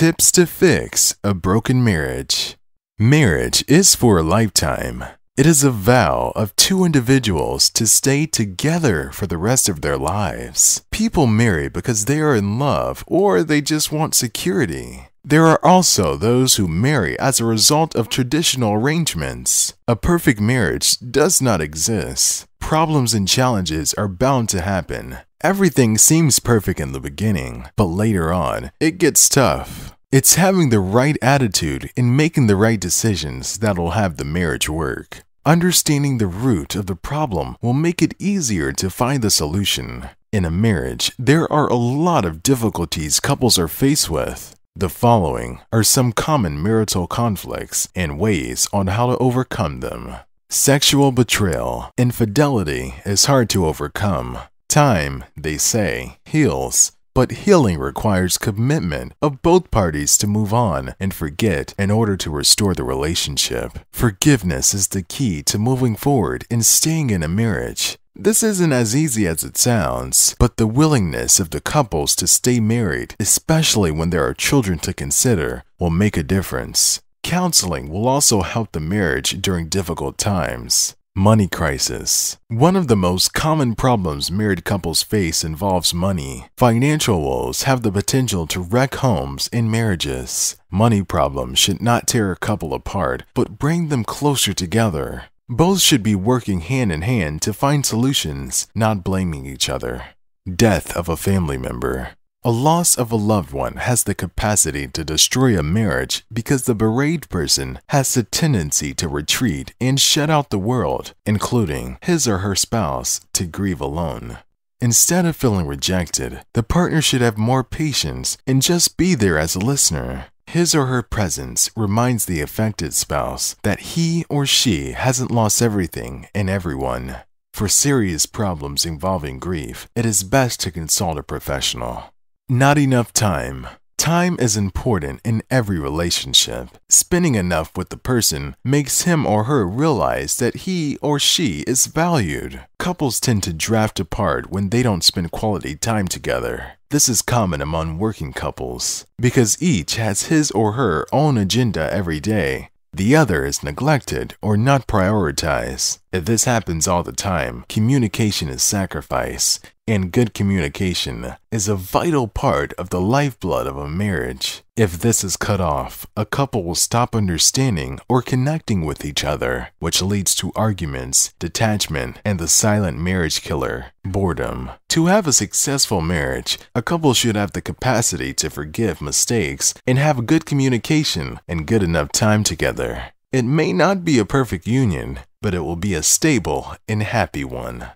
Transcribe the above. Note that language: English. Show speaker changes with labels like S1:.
S1: Tips to fix a broken marriage. Marriage is for a lifetime. It is a vow of two individuals to stay together for the rest of their lives. People marry because they are in love or they just want security. There are also those who marry as a result of traditional arrangements. A perfect marriage does not exist. Problems and challenges are bound to happen. Everything seems perfect in the beginning, but later on, it gets tough. It's having the right attitude and making the right decisions that'll have the marriage work. Understanding the root of the problem will make it easier to find the solution. In a marriage, there are a lot of difficulties couples are faced with. The following are some common marital conflicts and ways on how to overcome them. Sexual betrayal. Infidelity is hard to overcome. Time, they say, heals, but healing requires commitment of both parties to move on and forget in order to restore the relationship. Forgiveness is the key to moving forward and staying in a marriage. This isn't as easy as it sounds, but the willingness of the couples to stay married, especially when there are children to consider, will make a difference. Counseling will also help the marriage during difficult times. Money crisis. One of the most common problems married couples face involves money. Financial woes have the potential to wreck homes and marriages. Money problems should not tear a couple apart, but bring them closer together. Both should be working hand in hand to find solutions, not blaming each other. Death of a family member. A loss of a loved one has the capacity to destroy a marriage because the bereaved person has the tendency to retreat and shut out the world, including his or her spouse, to grieve alone. Instead of feeling rejected, the partner should have more patience and just be there as a listener. His or her presence reminds the affected spouse that he or she hasn't lost everything and everyone. For serious problems involving grief, it is best to consult a professional. Not enough time. Time is important in every relationship. Spending enough with the person makes him or her realize that he or she is valued. Couples tend to drift apart when they don't spend quality time together. This is common among working couples because each has his or her own agenda every day. The other is neglected or not prioritized. If this happens all the time, communication is sacrificed, and good communication is a vital part of the lifeblood of a marriage. If this is cut off, a couple will stop understanding or connecting with each other, which leads to arguments, detachment, and the silent marriage killer, boredom. To have a successful marriage, a couple should have the capacity to forgive mistakes and have good communication and good enough time together. It may not be a perfect union, but it will be a stable and happy one.